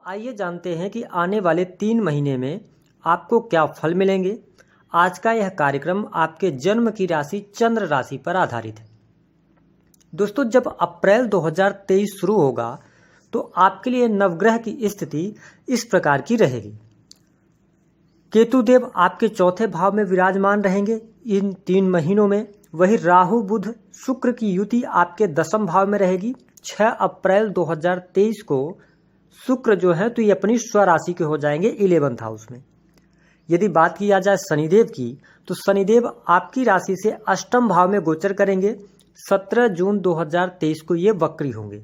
आइए जानते हैं कि आने वाले 3 महीने में आपको क्या फल मिलेंगे। आज का यह कार्यक्रम आपके जन्म की राशि चंद्र राशि पर आधारित है। दोस्तों, जब अप्रैल 2023 शुरू होगा तो आपके लिए नवग्रह की स्थिति इस प्रकार की रहेगी। केतुदेव आपके चौथे भाव में विराजमान रहेंगे इन 3 महीनों में। वही राहु बुध शुक्र की युति आपके 10वें भाव में रहेगी। 6 अप्रैल 2023 को शुक्र जो है तो ये अपनी स्वराशि के हो जाएंगे 11th हाउस में। यदि बात किया जाए शनिदेव की तो शनिदेव आपकी राशि से 8वें भाव में गोचर करेंगे। 17 जून 2023 को ये वक्री होंगे।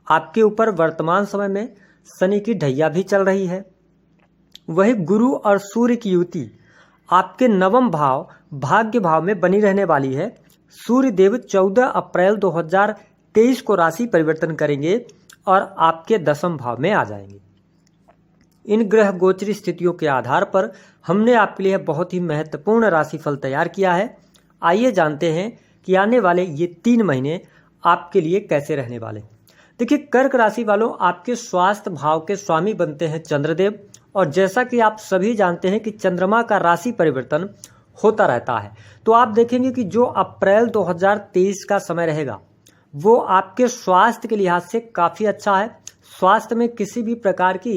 आपके ऊपर वर्तमान समय में शनि की ढैया भी चल रही है। वही गुरु और सूर्य की युति आपके 9वें भाव भाग्य भाव में बनी रहने वाली है। सूर्य देव 14 अप्रैल 2023 को राशि परिवर्तन करेंगे और आपके 10वें भाव में आ जाएंगे। इन ग्रह गोचरी स्थितियों के आधार पर हमने आपके लिए बहुत ही महत्वपूर्ण राशिफल तैयार किया है। आइए जानते हैं कि आने वाले ये 3 महीने आपके लिए कैसे रहने वाले। देखिए, कर्क राशि वालों, आपके स्वास्थ्य भाव के स्वामी बनते हैं चंद्रदेव। और जैसा कि आप सभी जानते हैं कि चंद्रमा का राशि परिवर्तन होता रहता है, तो आप देखेंगे कि जो अप्रैल 2023 का समय रहेगा वो आपके स्वास्थ्य के लिहाज से काफ़ी अच्छा है। स्वास्थ्य में किसी भी प्रकार की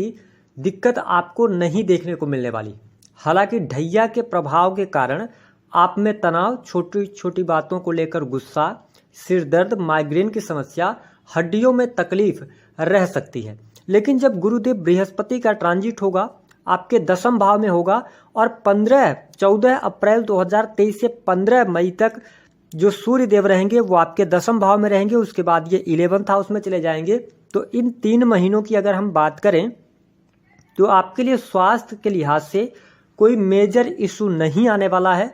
दिक्कत आपको नहीं देखने को मिलने वाली। हालांकि ढैया के प्रभाव के कारण आप में तनाव, छोटी छोटी बातों को लेकर गुस्सा, सिर दर्द, माइग्रेन की समस्या, हड्डियों में तकलीफ रह सकती है। लेकिन जब गुरुदेव बृहस्पति का ट्रांजिट होगा, आपके 10वें भाव में होगा और 14 अप्रैल 2023 से 15 मई तक जो सूर्य देव रहेंगे वो आपके 10वें भाव में रहेंगे। उसके बाद ये 11th हाउस में चले जाएंगे। तो इन 3 महीनों की अगर हम बात करें तो आपके लिए स्वास्थ्य के लिहाज से कोई मेजर इशू नहीं आने वाला है।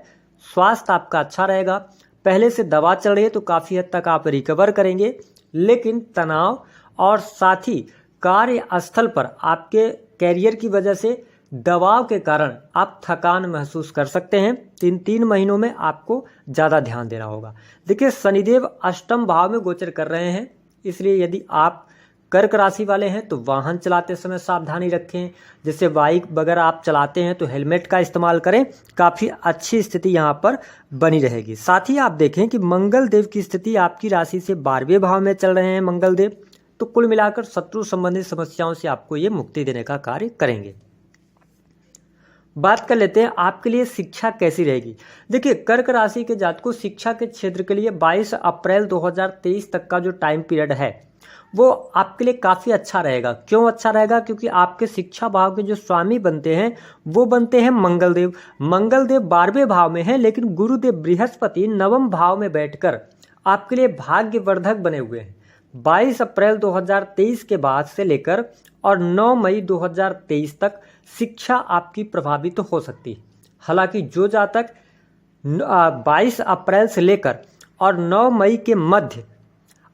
स्वास्थ्य आपका अच्छा रहेगा। पहले से दवा चल रही है तो काफ़ी हद तक आप रिकवर करेंगे। लेकिन तनाव और साथ ही कार्यस्थल पर आपके कैरियर की वजह से दबाव के कारण आप थकान महसूस कर सकते हैं। 3 महीनों में आपको ज़्यादा ध्यान देना होगा। देखिए, शनिदेव 8वें भाव में गोचर कर रहे हैं, इसलिए यदि आप कर्क राशि वाले हैं तो वाहन चलाते समय सावधानी रखें। जैसे बाइक वगैरह आप चलाते हैं तो हेलमेट का इस्तेमाल करें। काफ़ी अच्छी स्थिति यहाँ पर बनी रहेगी। साथ ही आप देखें कि मंगल देव की स्थिति आपकी राशि से 12वें भाव में चल रहे हैं मंगल देव, तो कुल मिलाकर शत्रु संबंधित समस्याओं से आपको ये मुक्ति देने का कार्य करेंगे। बात कर लेते हैं आपके लिए शिक्षा कैसी रहेगी। देखिए, कर्क राशि के जातकों शिक्षा के क्षेत्र के लिए 22 अप्रैल 2023 तक का जो टाइम पीरियड है वो आपके लिए काफ़ी अच्छा रहेगा। क्यों अच्छा रहेगा? क्योंकि आपके शिक्षा भाव के जो स्वामी बनते हैं वो बनते हैं मंगलदेव। मंगलदेव 12वें भाव में हैं, लेकिन गुरुदेव बृहस्पति 9वें भाव में बैठकर आपके लिए भाग्यवर्धक बने हुए हैं। 22 अप्रैल 2023 के बाद से लेकर और 9 मई 2023 तक शिक्षा आपकी प्रभावित तो हो सकती है। हालांकि जो जातक 22 अप्रैल से लेकर और 9 मई के मध्य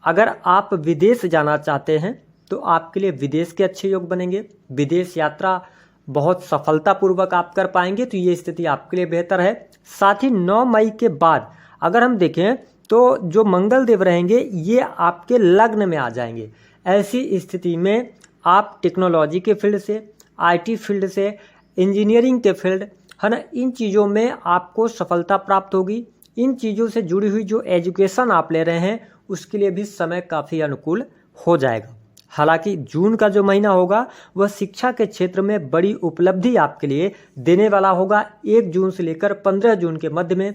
अगर आप विदेश जाना चाहते हैं तो आपके लिए विदेश के अच्छे योग बनेंगे। विदेश यात्रा बहुत सफलतापूर्वक आप कर पाएंगे, तो ये स्थिति आपके लिए बेहतर है। साथ ही 9 मई के बाद अगर हम देखें तो जो मंगल देव रहेंगे ये आपके लग्न में आ जाएंगे। ऐसी स्थिति में आप टेक्नोलॉजी के फील्ड से, आईटी फील्ड से, इंजीनियरिंग के फील्ड है ना, इन चीज़ों में आपको सफलता प्राप्त होगी। इन चीज़ों से जुड़ी हुई जो एजुकेशन आप ले रहे हैं उसके लिए भी समय काफ़ी अनुकूल हो जाएगा। हालांकि जून का जो महीना होगा वह शिक्षा के क्षेत्र में बड़ी उपलब्धि आपके लिए देने वाला होगा। 1 जून से लेकर 15 जून के मध्य में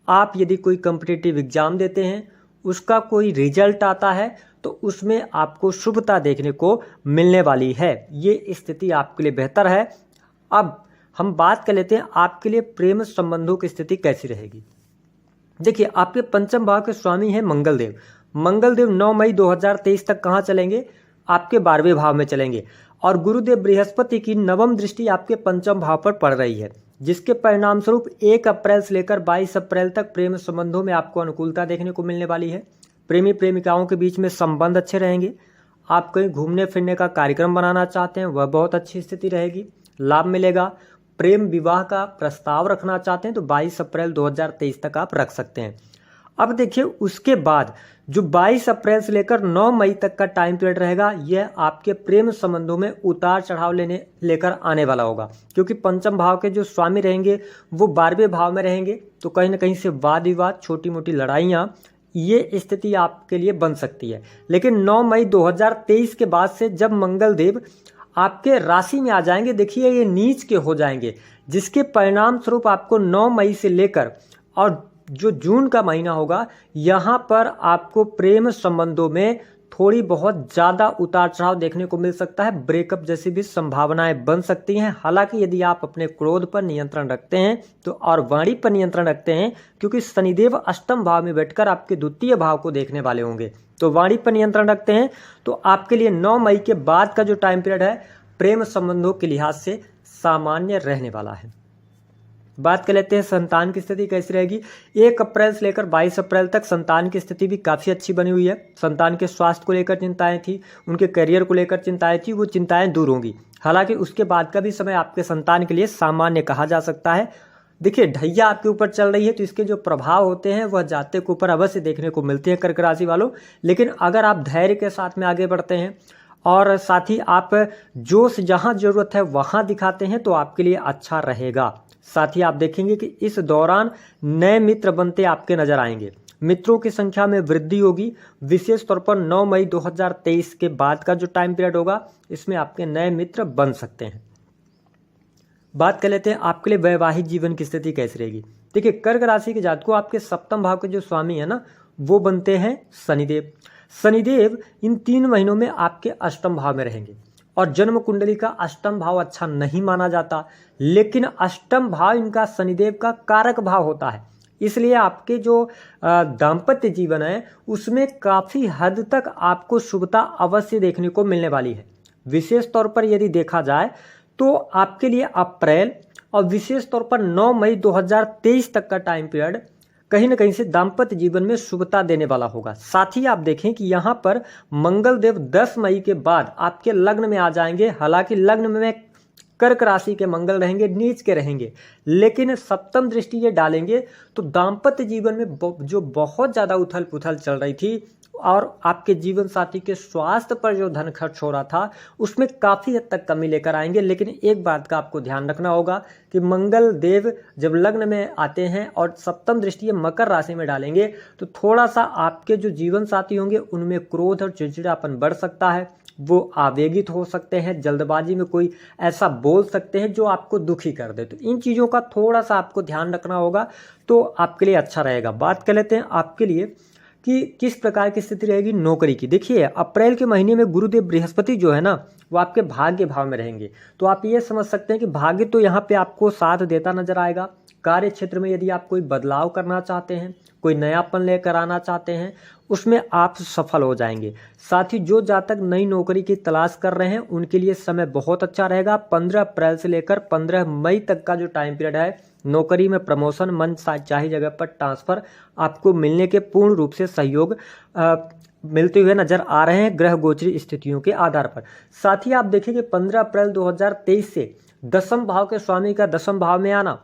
आप यदि कोई कॉम्पिटिटिव एग्जाम देते हैं, उसका कोई रिजल्ट आता है तो उसमें आपको शुभता देखने को मिलने वाली है। ये स्थिति आपके लिए बेहतर है। अब हम बात कर लेते हैं आपके लिए प्रेम संबंधों की स्थिति कैसी रहेगी। देखिए, आपके 5वें भाव के स्वामी हैं मंगलदेव। मंगलदेव 9 मई 2023 तक कहाँ चलेंगे? आपके 12वें भाव में चलेंगे और गुरुदेव बृहस्पति की 9वीं दृष्टि आपके 5वें भाव पर पड़ रही है, जिसके परिणाम स्वरूप 1 अप्रैल से लेकर 22 अप्रैल तक प्रेम संबंधों में आपको अनुकूलता देखने को मिलने वाली है। प्रेमी प्रेमिकाओं के बीच में संबंध अच्छे रहेंगे। आप कहीं घूमने फिरने का कार्यक्रम बनाना चाहते हैं, वह बहुत अच्छी स्थिति रहेगी, लाभ मिलेगा। प्रेम विवाह का प्रस्ताव रखना चाहते हैं तो 22 अप्रैल 2023 तक आप रख सकते हैं। अब देखिए उसके बाद जो 22 अप्रैल से लेकर 9 मई तक का टाइम पीरियड रहेगा, यह आपके प्रेम संबंधों में उतार चढ़ाव लेकर आने वाला होगा, क्योंकि पंचम भाव के जो स्वामी रहेंगे वो 12वें भाव में रहेंगे। तो कहीं ना कहीं से वाद विवाद, छोटी मोटी लड़ाइयाँ, ये स्थिति आपके लिए बन सकती है। लेकिन 9 मई 2023 के बाद से जब मंगल देव आपके राशि में आ जाएंगे, देखिए ये नीच के हो जाएंगे, जिसके परिणाम स्वरूप आपको 9 मई से लेकर और जो जून का महीना होगा, यहाँ पर आपको प्रेम संबंधों में थोड़ी बहुत ज़्यादा उतार चढ़ाव देखने को मिल सकता है। ब्रेकअप जैसी भी संभावनाएं बन सकती हैं। हालांकि यदि आप अपने क्रोध पर नियंत्रण रखते हैं तो और वाणी पर नियंत्रण रखते हैं, क्योंकि शनिदेव अष्टम भाव में बैठकर आपके द्वितीय भाव को देखने वाले होंगे, तो वाणी पर नियंत्रण रखते हैं तो आपके लिए 9 मई के बाद का जो टाइम पीरियड है प्रेम संबंधों के लिहाज से सामान्य रहने वाला है। बात कर लेते हैं संतान की स्थिति कैसी रहेगी। 1 अप्रैल से लेकर 22 अप्रैल तक संतान की स्थिति भी काफ़ी अच्छी बनी हुई है। संतान के स्वास्थ्य को लेकर चिंताएं थी, उनके करियर को लेकर चिंताएं थी, वो चिंताएं दूर होंगी। हालांकि उसके बाद का भी समय आपके संतान के लिए सामान्य कहा जा सकता है। देखिए ढैया आपके ऊपर चल रही है, तो इसके जो प्रभाव होते हैं वह जातक के ऊपर अवश्य देखने को मिलते हैं कर्क राशि वालों। लेकिन अगर आप धैर्य के साथ में आगे बढ़ते हैं और साथ ही आप जोश जहाँ जरूरत है वहाँ दिखाते हैं तो आपके लिए अच्छा रहेगा। साथ ही आप देखेंगे कि इस दौरान नए मित्र बनते आपके नजर आएंगे, मित्रों की संख्या में वृद्धि होगी। विशेष तौर पर 9 मई 2023 के बाद का जो टाइम पीरियड होगा, इसमें आपके नए मित्र बन सकते हैं। बात कर लेते हैं आपके लिए वैवाहिक जीवन की स्थिति कैसी रहेगी। देखिए कर्क राशि के जातकों, आपके सप्तम भाव के जो स्वामी है ना, वो बनते हैं शनिदेव। शनिदेव इन 3 महीनों में आपके अष्टम भाव में रहेंगे और जन्म कुंडली का अष्टम भाव अच्छा नहीं माना जाता, लेकिन अष्टम भाव इनका शनिदेव का कारक भाव होता है। इसलिए आपके जो दाम्पत्य जीवन है उसमें काफ़ी हद तक आपको शुभता अवश्य देखने को मिलने वाली है। विशेष तौर पर यदि देखा जाए तो आपके लिए अप्रैल और विशेष तौर पर 9 मई 2023 तक का टाइम पीरियड कहीं ना कहीं से दाम्पत्य जीवन में शुभता देने वाला होगा। साथ ही आप देखें कि यहाँ पर मंगल देव 10 मई के बाद आपके लग्न में आ जाएंगे। हालांकि लग्न में कर्क राशि के मंगल रहेंगे, नीच के रहेंगे, लेकिन सप्तम दृष्टि ये डालेंगे तो दाम्पत्य जीवन में जो बहुत ज़्यादा उथल पुथल चल रही थी और आपके जीवन साथी के स्वास्थ्य पर जो धन खर्च हो रहा था उसमें काफ़ी हद तक कमी लेकर आएंगे। लेकिन एक बात का आपको ध्यान रखना होगा कि मंगल देव जब लग्न में आते हैं और सप्तम दृष्टि मकर राशि में डालेंगे तो थोड़ा सा आपके जो जीवन साथी होंगे उनमें क्रोध और चिड़चिड़ापन बढ़ सकता है। वो आवेगित हो सकते हैं, जल्दबाजी में कोई ऐसा बोल सकते हैं जो आपको दुखी कर दे। तो इन चीज़ों का थोड़ा सा आपको ध्यान रखना होगा तो आपके लिए अच्छा रहेगा। बात कर लेते हैं आपके लिए कि किस प्रकार की स्थिति रहेगी नौकरी की। देखिए अप्रैल के महीने में गुरुदेव बृहस्पति जो है ना, वो आपके भाग्य भाव में रहेंगे, तो आप ये समझ सकते हैं कि भाग्य तो यहाँ पे आपको साथ देता नजर आएगा। कार्य क्षेत्र में यदि आप कोई बदलाव करना चाहते हैं, कोई नयापन लेकर आना चाहते हैं, उसमें आप सफल हो जाएंगे। साथ ही जो जातक नई नौकरी की तलाश कर रहे हैं उनके लिए समय बहुत अच्छा रहेगा। 15 अप्रैल से लेकर 15 मई तक का जो टाइम पीरियड है, नौकरी में प्रमोशन, मन चाही जगह पर ट्रांसफर आपको मिलने के पूर्ण रूप से सहयोग मिलते हुए नजर आ रहे हैं ग्रह गोचरी स्थितियों के आधार पर। साथ ही आप देखेंगे 15 अप्रैल 2023 से दसम भाव के स्वामी का दसम भाव में आना,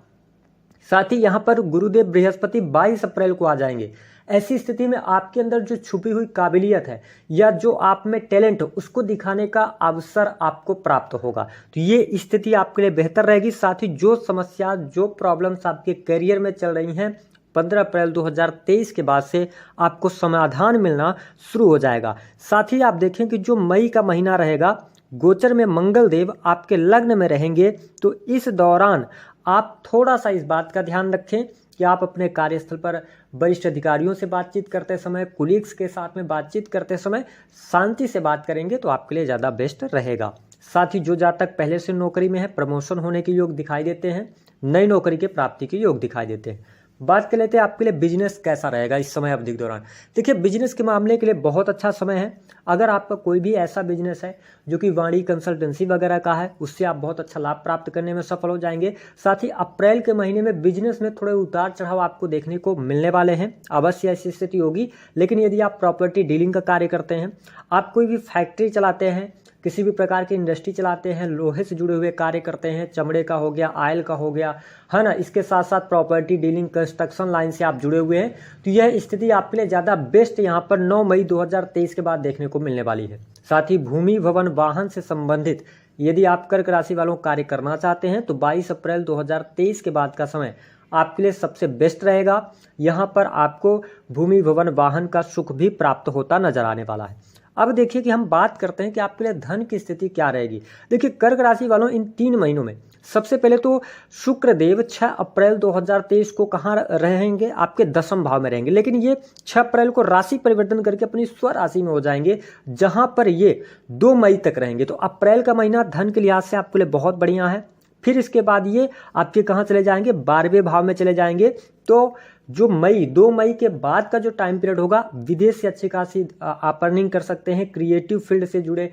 साथ ही यहाँ पर गुरुदेव बृहस्पति 22 अप्रैल को आ जाएंगे। ऐसी स्थिति में आपके अंदर जो छुपी हुई काबिलियत है या जो आप में टैलेंट है उसको दिखाने का अवसर आपको प्राप्त होगा। तो ये स्थिति आपके लिए बेहतर रहेगी। साथ ही जो समस्या, जो प्रॉब्लम्स आपके करियर में चल रही हैं, 15 अप्रैल 2023 के बाद से आपको समाधान मिलना शुरू हो जाएगा। साथ ही आप देखें कि जो मई का महीना रहेगा, गोचर में मंगल देव आपके लग्न में रहेंगे, तो इस दौरान आप थोड़ा सा इस बात का ध्यान रखें कि आप अपने कार्यस्थल पर वरिष्ठ अधिकारियों से बातचीत करते समय, कुलीग्स के साथ में बातचीत करते समय शांति से बात करेंगे तो आपके लिए ज़्यादा बेस्ट रहेगा। साथ ही जो जातक पहले से नौकरी में है, प्रमोशन होने के योग दिखाई देते हैं, नई नौकरी के प्राप्ति के योग दिखाई देते हैं। बात कर लेते हैं आपके लिए बिजनेस कैसा रहेगा इस समय अवधि के दौरान। देखिए बिजनेस के मामले के लिए बहुत अच्छा समय है। अगर आपका कोई भी ऐसा बिजनेस है जो कि वाणी कंसल्टेंसी वगैरह का है, उससे आप बहुत अच्छा लाभ प्राप्त करने में सफल हो जाएंगे। साथ ही अप्रैल के महीने में बिजनेस में थोड़े उतार चढ़ाव आपको देखने को मिलने वाले हैं, अवश्य ऐसी स्थिति होगी। लेकिन यदि आप प्रॉपर्टी डीलिंग का कार्य करते हैं, आप कोई भी फैक्ट्री चलाते हैं, किसी भी प्रकार की इंडस्ट्री चलाते हैं, लोहे से जुड़े हुए कार्य करते हैं, चमड़े का हो गया, ऑयल का हो गया, है ना, इसके साथ साथ प्रॉपर्टी डीलिंग, कंस्ट्रक्शन लाइन से आप जुड़े हुए हैं, तो यह स्थिति आपके लिए ज़्यादा बेस्ट यहाँ पर 9 मई 2023 के बाद देखने को मिलने वाली है। साथ ही भूमि, भवन, वाहन से संबंधित यदि आप कर्क राशि वालों कार्य करना चाहते हैं तो 22 अप्रैल 2023 के बाद का समय आपके लिए सबसे बेस्ट रहेगा। यहाँ पर आपको भूमि, भवन, वाहन का सुख भी प्राप्त होता नजर आने वाला है। अब देखिए कि हम बात करते हैं कि आपके लिए धन की स्थिति क्या रहेगी। देखिए कर्क राशि वालों, इन 3 महीनों में सबसे पहले तो शुक्रदेव 6 अप्रैल 2023 को कहाँ रहेंगे, आपके 10वें भाव में रहेंगे, लेकिन ये 6 अप्रैल को राशि परिवर्तन करके अपनी स्व राशि में हो जाएंगे, जहां पर ये 2 मई तक रहेंगे। तो अप्रैल का महीना धन के लिहाज से आपके लिए बहुत बढ़िया है। फिर इसके बाद ये आपके कहाँ चले जाएंगे, 12वें भाव में चले जाएंगे। तो जो 2 मई के बाद का जो टाइम पीरियड होगा, विदेश से अच्छी खासी आप अर्निंग कर सकते हैं, क्रिएटिव फील्ड से जुड़े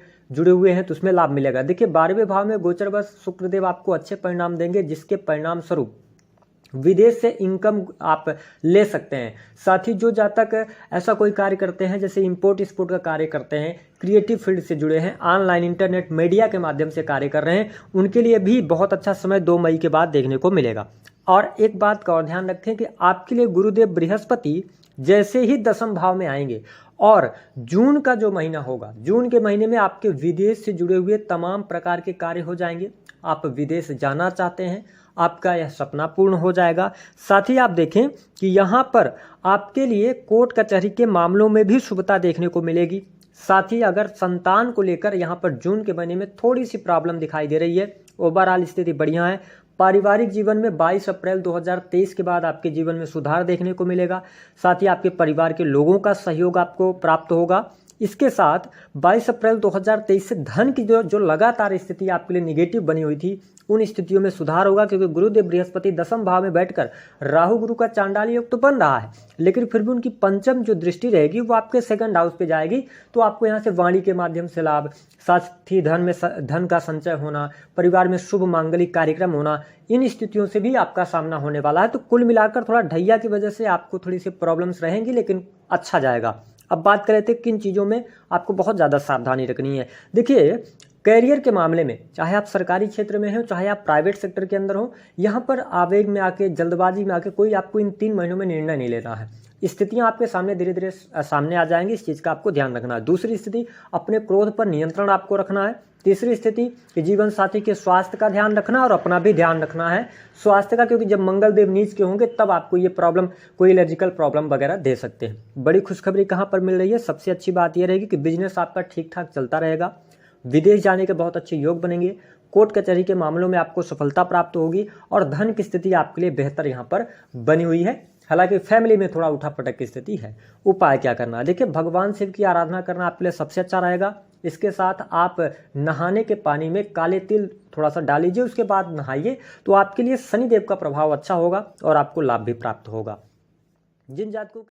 हुए हैं तो उसमें लाभ मिलेगा। देखिए 12वें भाव में गोचर बस शुक्रदेव आपको अच्छे परिणाम देंगे, जिसके परिणाम स्वरूप विदेश से इनकम आप ले सकते हैं। साथ ही जो जातक ऐसा कोई कार्य करते हैं, जैसे इंपोर्ट एक्सपोर्ट का कार्य करते हैं, क्रिएटिव फील्ड से जुड़े हैं, ऑनलाइन इंटरनेट मीडिया के माध्यम से कार्य कर रहे हैं, उनके लिए भी बहुत अच्छा समय 2 मई के बाद देखने को मिलेगा। और एक बात का और ध्यान रखें कि आपके लिए गुरुदेव बृहस्पति जैसे ही 10वें भाव में आएंगे और जून का जो महीना होगा, जून के महीने में आपके विदेश से जुड़े हुए तमाम प्रकार के कार्य हो जाएंगे। आप विदेश जाना चाहते हैं, आपका यह सपना पूर्ण हो जाएगा। साथ ही आप देखें कि यहाँ पर आपके लिए कोर्ट कचहरी के मामलों में भी शुभता देखने को मिलेगी। साथ ही अगर संतान को लेकर यहाँ पर जून के महीने में थोड़ी सी प्रॉब्लम दिखाई दे रही है, ओवरऑल स्थिति बढ़िया है। पारिवारिक जीवन में 22 अप्रैल 2023 के बाद आपके जीवन में सुधार देखने को मिलेगा। साथ ही आपके परिवार के लोगों का सहयोग आपको प्राप्त होगा। इसके साथ 22 अप्रैल 2023 से धन की जो लगातार स्थिति आपके लिए निगेटिव बनी हुई थी, उन स्थितियों में सुधार होगा, क्योंकि गुरुदेव बृहस्पति 10वें भाव में बैठकर राहु गुरु का चांडाल योग तो बन रहा है, लेकिन फिर भी उनकी पंचम जो दृष्टि रहेगी वो आपके 2nd हाउस पे जाएगी। तो आपको यहाँ से वाणी के माध्यम से लाभ, साथ ही धन का संचय होना, परिवार में शुभ मांगलिक कार्यक्रम होना, इन स्थितियों से भी आपका सामना होने वाला है। तो कुल मिलाकर थोड़ा ढैया की वजह से आपको थोड़ी सी प्रॉब्लम्स रहेंगी, लेकिन अच्छा जाएगा। अब बात करें थे किन चीज़ों में आपको बहुत ज़्यादा सावधानी रखनी है। देखिए कैरियर के मामले में, चाहे आप सरकारी क्षेत्र में हो, चाहे आप प्राइवेट सेक्टर के अंदर हो, यहाँ पर आवेग में आके, जल्दबाजी में आके कोई आपको इन 3 महीनों में निर्णय नहीं लेना है। स्थितियां आपके सामने धीरे धीरे सामने आ जाएंगी, इस चीज़ का आपको ध्यान रखना है। दूसरी स्थिति, अपने क्रोध पर नियंत्रण आपको रखना है। तीसरी स्थिति कि जीवन साथी के स्वास्थ्य का ध्यान रखना और अपना भी ध्यान रखना है स्वास्थ्य का, क्योंकि जब मंगल देव नीच के होंगे तब आपको ये प्रॉब्लम, कोई एलर्जिकल प्रॉब्लम वगैरह दे सकते हैं। बड़ी खुशखबरी कहाँ पर मिल रही है, सबसे अच्छी बात यह रहेगी कि बिजनेस आपका ठीक ठाक चलता रहेगा, विदेश जाने के बहुत अच्छे योग बनेंगे, कोर्ट कचहरी के मामलों में आपको सफलता प्राप्त होगी और धन की स्थिति आपके लिए बेहतर यहाँ पर बनी हुई है। हालांकि फैमिली में थोड़ा उठापटक की स्थिति है। उपाय क्या करना है, देखिए भगवान शिव की आराधना करना आपके लिए सबसे अच्छा रहेगा। इसके साथ आप नहाने के पानी में काले तिल थोड़ा सा डाल लीजिए, उसके बाद नहाइए, तो आपके लिए शनिदेव का प्रभाव अच्छा होगा और आपको लाभ भी प्राप्त होगा। जिन जातकों